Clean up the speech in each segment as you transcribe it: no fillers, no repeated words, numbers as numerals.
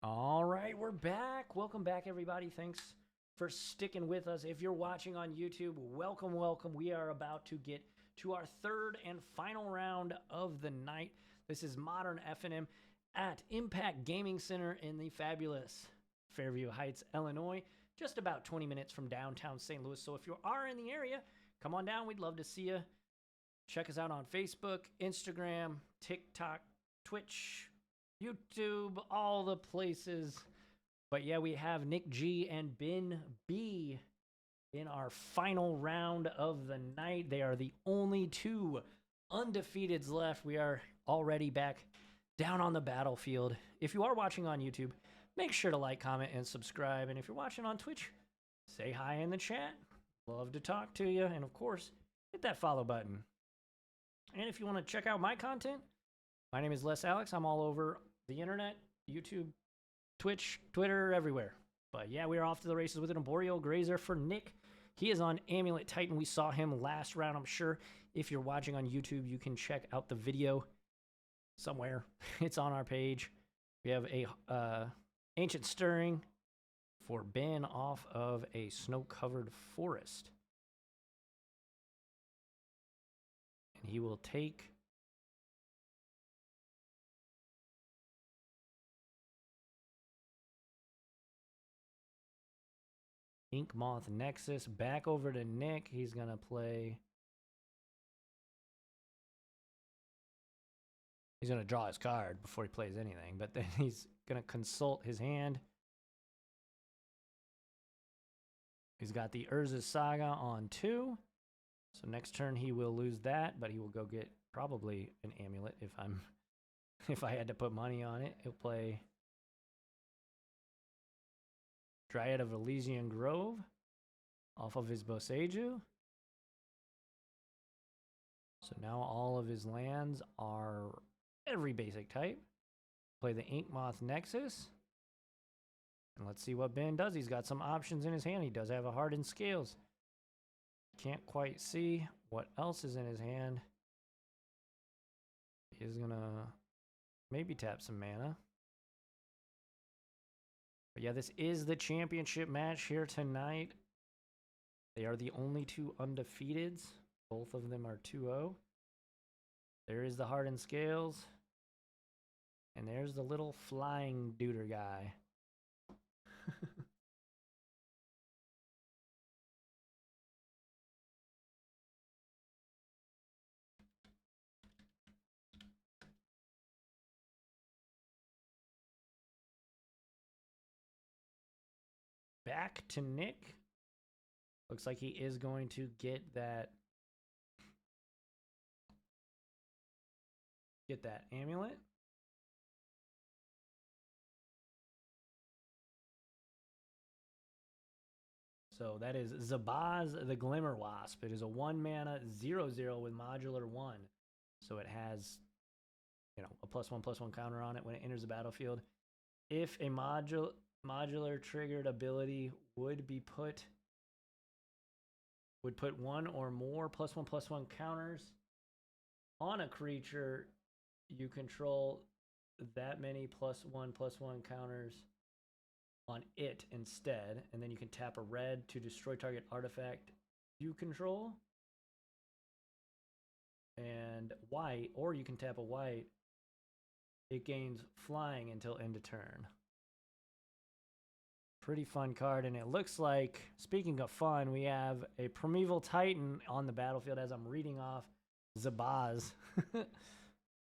All right, we're back. Welcome back, everybody. Thanks for sticking with us. If you're watching on YouTube, welcome, welcome. We are about to get to our third and final round of the night. This is Modern FNM at Impact Gaming Center in the fabulous Fairview Heights, Illinois, just about 20 minutes from downtown St. Louis. So if you are in the area, come on down. We'd love to see you. Check us out on Facebook, Instagram, TikTok, Twitch, YouTube, all the places. But yeah, we have Nick G and Ben B in our final round of the night. They are the only two undefeateds left. We are already back down on the battlefield. If you are watching on YouTube, make sure to like, comment, and subscribe. And if you're watching on Twitch, say hi in the chat. Love to talk to you. And of course, hit that follow button. And if you want to check out my content, my name is Les Alex. I'm all over the internet, YouTube, Twitch, Twitter, everywhere. But yeah, we are off to the races with an Arboreal Grazer for Nick. He is on Amulet Titan. We saw him last round. I'm sure if you're watching on YouTube, you can check out the video somewhere. It's on our page. We have a Ancient Stirring for Ben off of a snow-covered forest. And he will take Ink Moth Nexus back over to Nick. He's going to play. He's going to draw his card before he plays anything, but then he's going to consult his hand. He's got the Urza's Saga on 2. So next turn he will lose that, but he will go get probably an Amulet if I had to put money on it. He'll play Dryad of Elysian Grove off of his Boseiju. So now all of his lands are every basic type. Play the Ink Moth Nexus. And let's see what Ben does. He's got some options in his hand. He does have a Hardened Scales. Can't quite see what else is in his hand. He's going to maybe tap some mana. But yeah, this is the championship match here tonight. They are the only two undefeateds. Both of them are 2-0. There is the Hardened Scales. And there's the little flying duder guy. Back to Nick. Looks like he is going to get that amulet. So that is Zabaz the Glimmer Wasp. It is a 1-mana 0/0 with modular 1. So it has, a +1/+1 counter on it when it enters the battlefield. If a modular triggered ability would put one or more +1/+1 counters on a creature, you control that many +1/+1 counters on it instead, and then you can tap a red to destroy target artifact you control, and white, or you can tap a white. It gains flying until end of turn. Pretty fun card, and it looks like, speaking of fun, we have a Primeval Titan on the battlefield as I'm reading off Zabaz.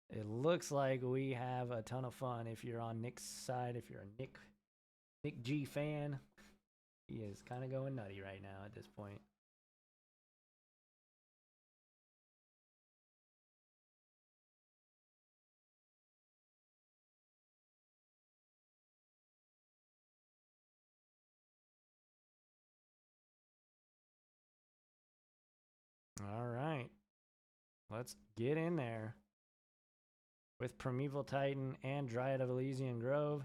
It looks like we have a ton of fun if you're on Nick's side, if you're a Nick G fan. He is kind of going nutty right now at this point. All right. Let's get in there with Primeval Titan and Dryad of Elysian Grove.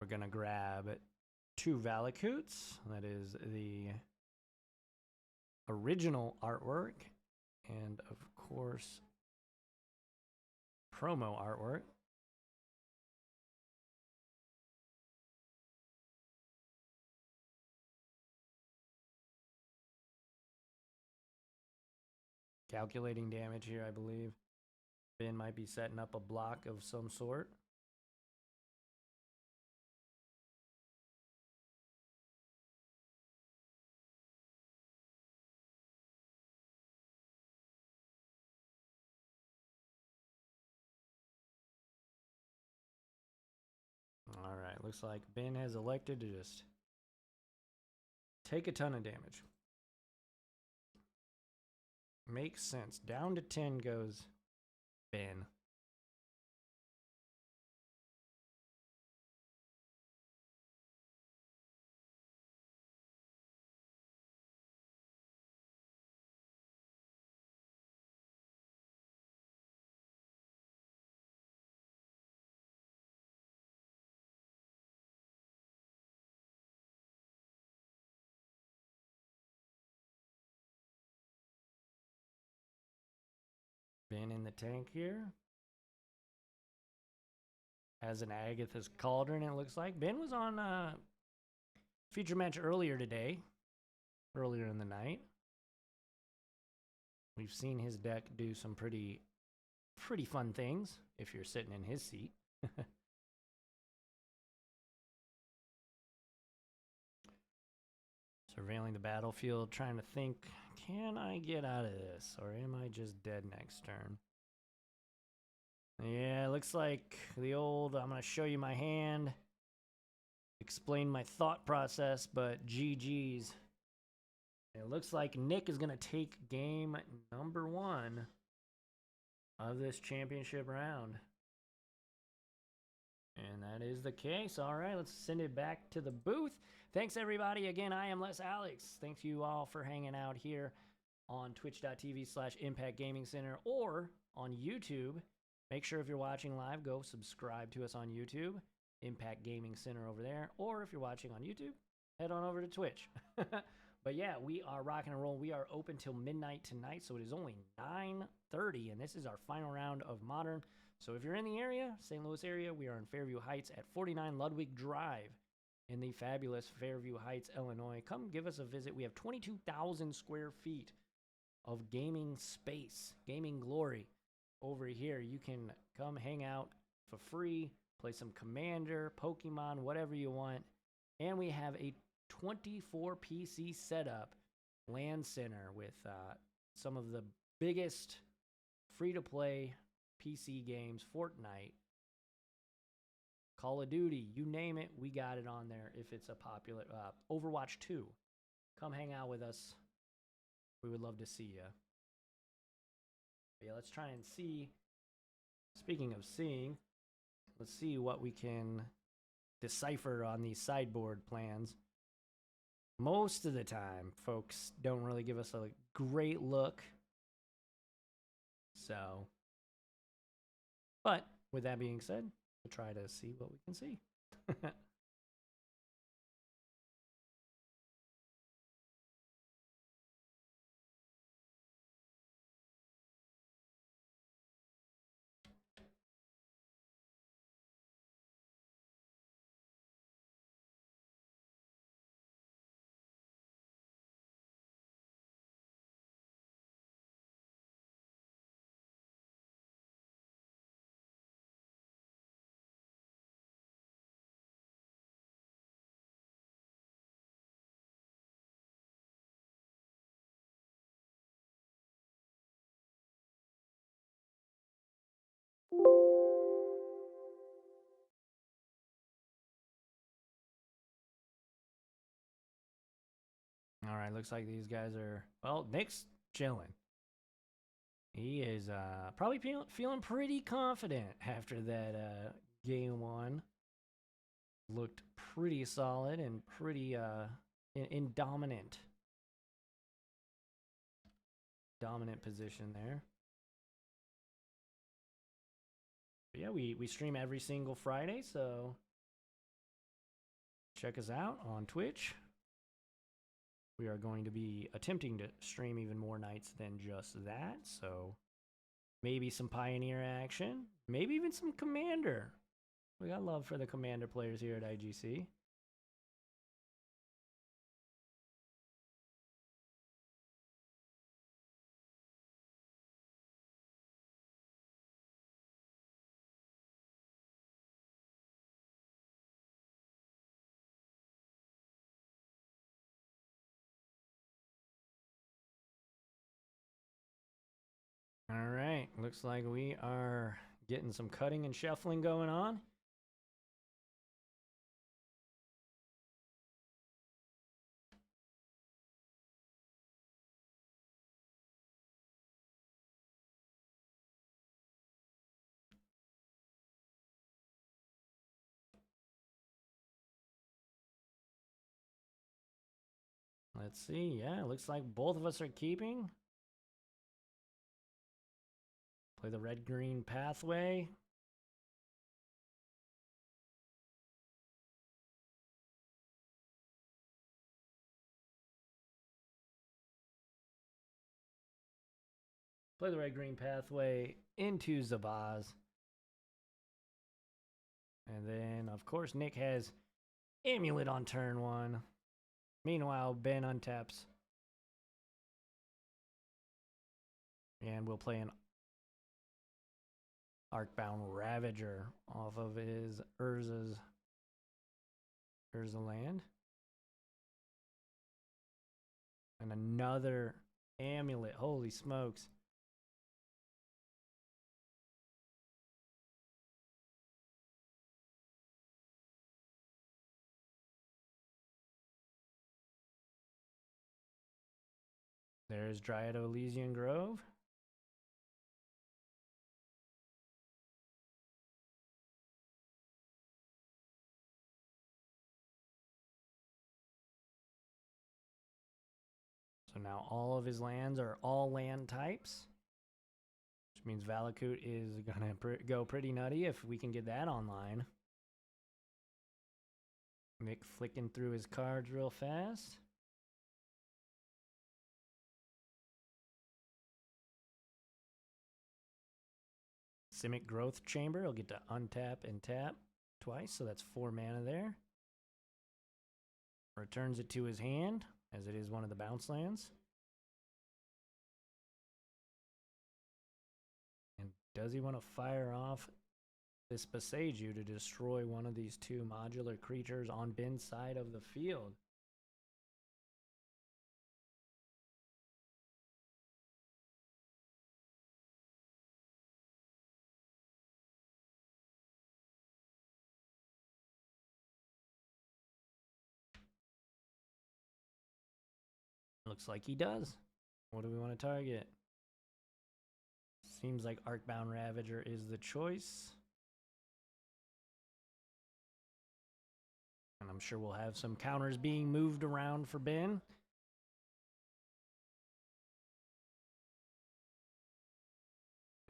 We're going to grab 2 Valakutes. That is the original artwork. And of course, promo artwork. Calculating damage here, I believe. Ben might be setting up a block of some sort. All right, looks like Ben has elected to just take a ton of damage. Makes sense. Down to 10 goes Ben. Ben in the tank here. Has an Agatha's Cauldron, it looks like. Ben was on feature match earlier today. Earlier in the night. We've seen his deck do some pretty fun things if you're sitting in his seat. Surveilling the battlefield, trying to think, can I get out of this? Or am I just dead next turn? Yeah, looks like the old, I'm going to show you my hand. Explain my thought process, but GG's. It looks like Nick is going to take game number 1 of this championship round. And that is the case. All right, let's send it back to the booth. Thanks, everybody. Again, I am Les Alex. Thank you all for hanging out here on twitch.tv/Impact Gaming Center or on YouTube. Make sure if you're watching live, go subscribe to us on YouTube. Impact Gaming Center over there. Or if you're watching on YouTube, head on over to Twitch. But yeah, we are rocking and rolling. We are open till midnight tonight, so it is only 9:30, and this is our final round of Modern. So if you're in the area, St. Louis area, we are in Fairview Heights at 49 Ludwig Drive in the fabulous Fairview Heights, Illinois. Come give us a visit. We have 22,000 square feet of gaming space, gaming glory over here. You can come hang out for free, play some Commander, Pokemon, whatever you want. And we have a 24 PC setup LAN center with some of the biggest free-to-play PC games, Fortnite, Call of Duty, you name it, we got it on there if it's a popular, Overwatch 2. Come hang out with us. We would love to see you. Yeah, let's try and see, speaking of seeing, let's see what we can decipher on these sideboard plans. Most of the time, folks don't really give us a great look. So, but with that being said, we'll try to see what we can see. All right, looks like these guys are, well, Nick's chilling. He is probably feeling pretty confident after that game 1. Looked pretty solid and pretty in dominant position there. But yeah, we stream every single Friday, so check us out on Twitch. We are going to be attempting to stream even more nights than just that, so maybe some Pioneer action, maybe even some Commander. We got love for the Commander players here at IGC. All right, looks like we are getting some cutting and shuffling going on. Let's see. Yeah, looks like both of us are keeping. Play the red-green pathway. Play the red-green pathway into Zabaz. And then, of course, Nick has Amulet on turn 1. Meanwhile, Ben untaps. And we'll play an Arcbound Ravager off of his Urza's Urza land. And another Amulet. Holy smokes. There's Dryad Elysian Grove. So now all of his lands are all land types, which means Valakut is going to go pretty nutty if we can get that online. Nick flicking through his cards real fast. Simic Growth Chamber, he'll get to untap and tap twice, so that's 4 mana there. Returns it to his hand, as it is one of the bounce lands. And does he want to fire off this Boseiju to destroy one of these 2 modular creatures on Ben's side of the field? Looks like he does. What do we want to target? Seems like Arcbound Ravager is the choice. And I'm sure we'll have some counters being moved around for Ben.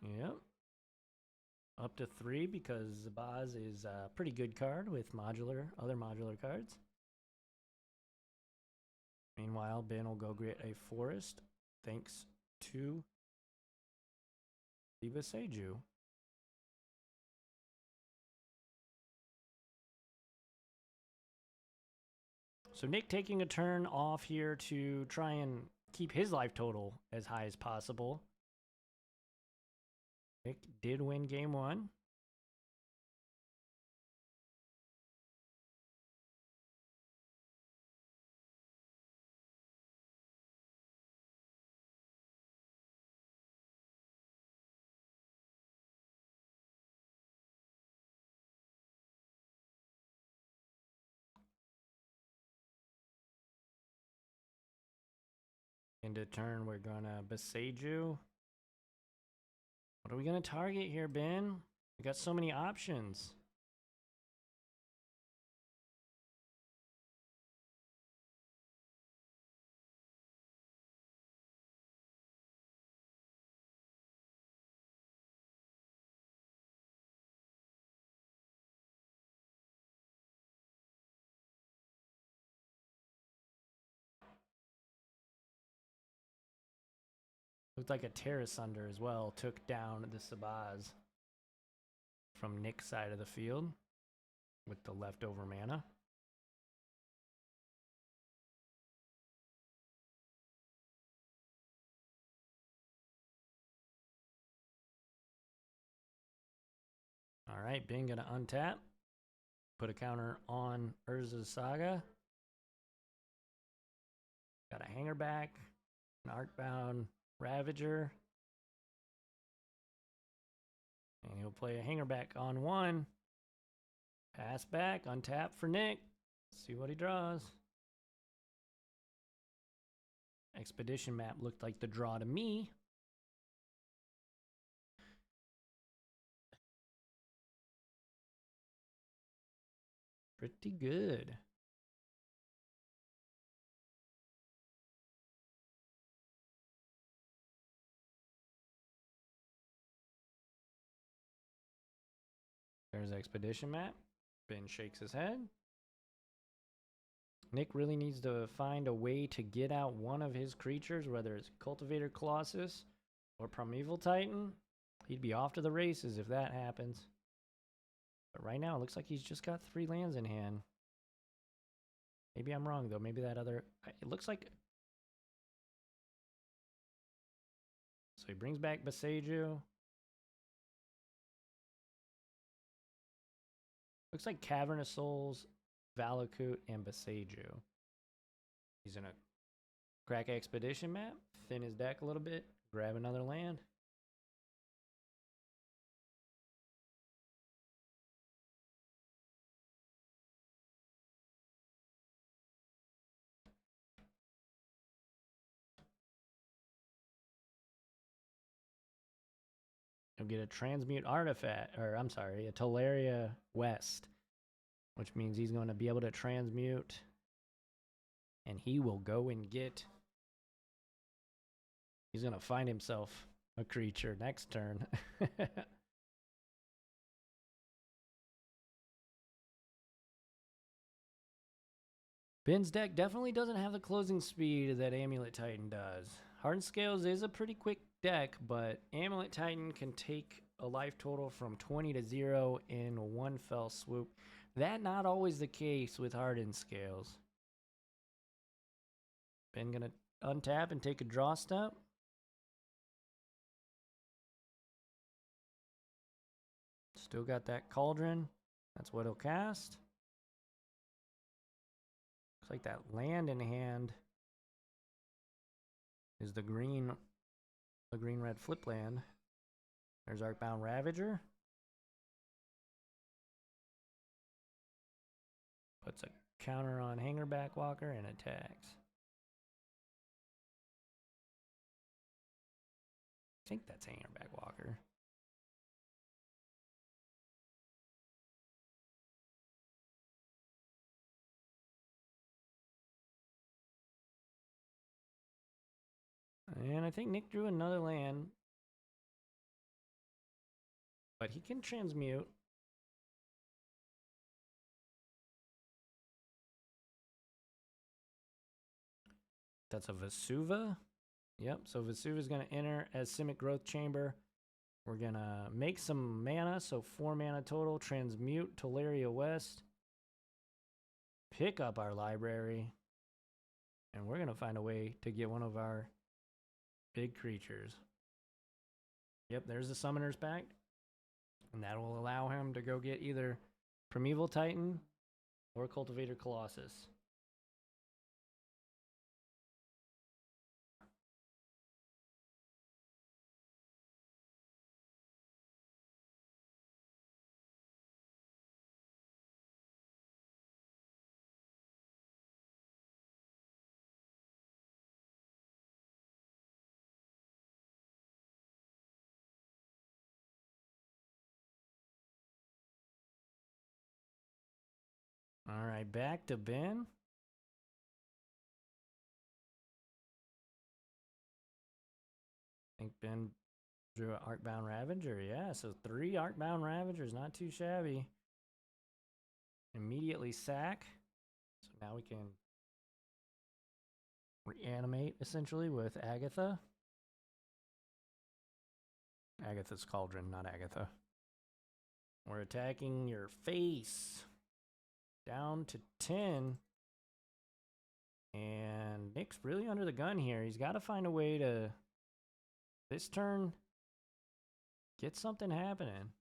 Yep. Up to 3 because Zabaz is a pretty good card with other modular cards. Meanwhile, Ben will go get a forest thanks to the Boseiju. So Nick taking a turn off here to try and keep his life total as high as possible. Nick did win game 1. Into turn, we're gonna Boseiju. What are we gonna target here, Ben? We got so many options. Looked like a Terrace Under as well. Took down the Sabaz from Nick's side of the field with the leftover mana. All right, Ben gonna untap. Put a counter on Urza's Saga. Got a hanger back, an Arcbound Ravager. And he'll play a hanger back on one. Pass back, untap for Nick. See what he draws. Expedition map looked like the draw to me. Pretty good. There's Expedition map. Ben shakes his head. Nick really needs to find a way to get out one of his creatures, whether it's Cultivator Colossus or Primeval Titan. He'd be off to the races if that happens. But right now, it looks like he's just got 3 lands in hand. Maybe I'm wrong, though. Maybe that other... It looks like... So he brings back Boseiju. Looks like Cavern of Souls, Valakut, and Boseiju. He's gonna crack Expedition map, thin his deck a little bit, grab another land. He'll get a Transmute Artifact, or I'm sorry, a Teleria West, which means he's going to be able to transmute, and he will go and get... He's going to find himself a creature next turn. Ben's deck definitely doesn't have the closing speed that Amulet Titan does. Hardened Scales is a pretty quick deck, but Amulet Titan can take a life total from 20 to 0 in one fell swoop. That not always the case with Hardened Scales. Ben gonna untap and take a draw step. Still got that Cauldron. That's what he'll cast. Looks like that land in hand is the green-red flip land. There's Arcbound Ravager. Puts a counter on Hangerback Walker and attacks. I think that's Hangerback Walker. And I think Nick drew another land. But he can transmute. That's a Vesuva. Yep, so Vesuva is going to enter as Simic Growth Chamber. We're going to make some mana, so 4 mana total. Transmute Teleria West. Pick up our library. And we're going to find a way to get one of our big creatures. Yep, there's the Summoner's Pact. And that will allow him to go get either Primeval Titan or Cultivator Colossus. All right, back to Ben. I think Ben drew an Arcbound Ravager. Yeah, so 3 Arcbound Ravagers, not too shabby. Immediately sack. So now we can reanimate, essentially, with Agatha. Agatha's Cauldron, not Agatha. We're attacking your face. Down to 10. And Nick's really under the gun here. He's got to find a way to, this turn, get something happening.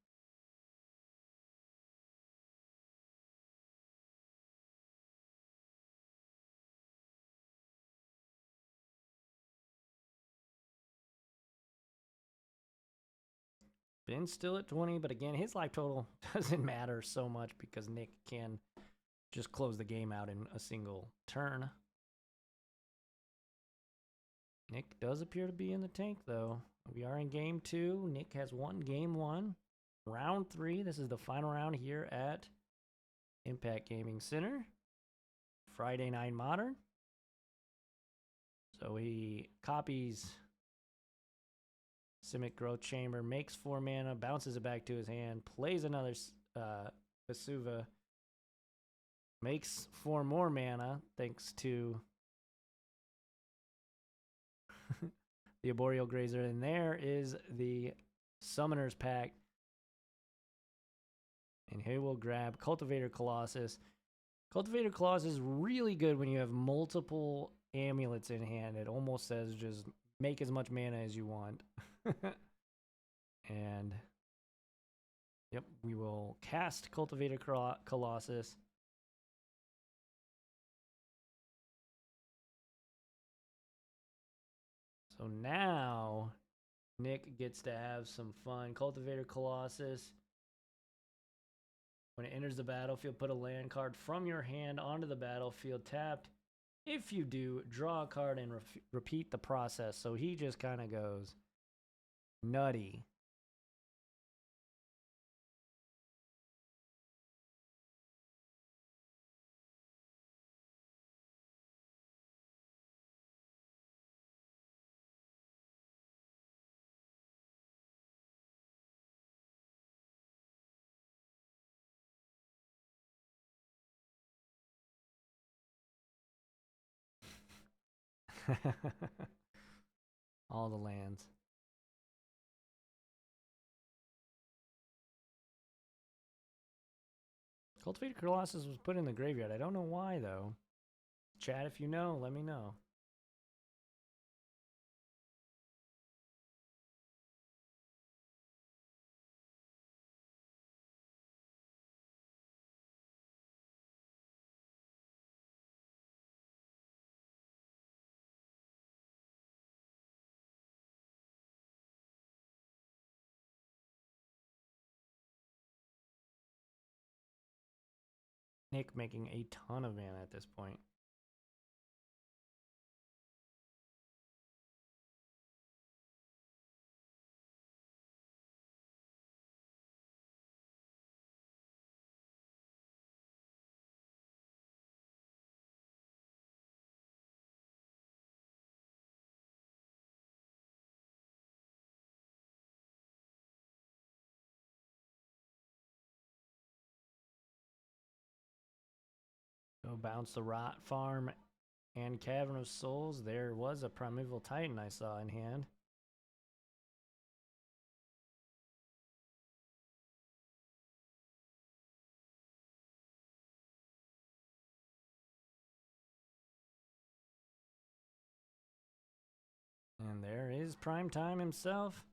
Ben's still at 20, but again, his life total doesn't matter so much because Nick can just close the game out in a single turn. Nick does appear to be in the tank, though. We are in game 2. Nick has won game 1. Round 3. This is the final round here at Impact Gaming Center. Friday Night Modern. So he copies Simic Growth Chamber, makes 4 mana, bounces it back to his hand, plays another Vesuva, makes 4 more mana thanks to the Arboreal Grazer, and there is the Summoner's Pact. And he will grab Cultivator Colossus. Cultivator Colossus is really good when you have multiple amulets in hand. It almost says just make as much mana as you want. And yep, we will cast Cultivator Colossus. So now Nick gets to have some fun. Cultivator Colossus. When it enters the battlefield, put a land card from your hand onto the battlefield tapped. If you do, draw a card and repeat the process. So he just kind of goes nutty. All the lands. Cultivated Colossus was put in the graveyard. I don't know why, though. Chat, if you know, let me know. Nick making a ton of mana at this point. Go bounce the Rot Farm and Cavern of Souls. There was a Primeval Titan I saw in hand. And there is Primetime himself.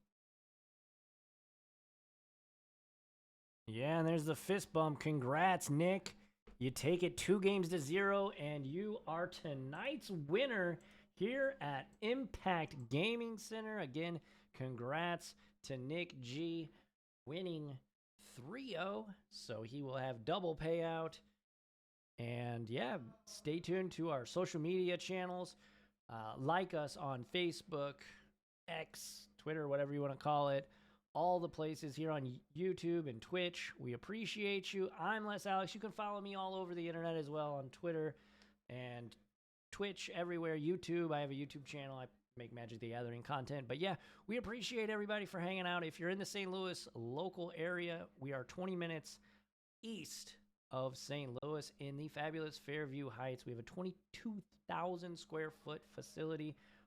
Yeah, and there's the fist bump. Congrats, Nick. You take it 2-0, and you are tonight's winner here at Impact Gaming Center. Again, congrats to Nick G winning 3-0. So he will have double payout. And yeah, stay tuned to our social media channels. Like us on Facebook, X, Twitter, whatever you want to call it. All the places here on YouTube and Twitch. We appreciate you. I'm Les Alex. You can follow me all over the internet as well on Twitter and Twitch, everywhere. YouTube. I have a YouTube channel. I make Magic the Gathering content. But yeah, we appreciate everybody for hanging out. If you're in the St. Louis local area, we are 20 minutes east of St. Louis in the fabulous Fairview Heights. We have a 22,000 square foot facility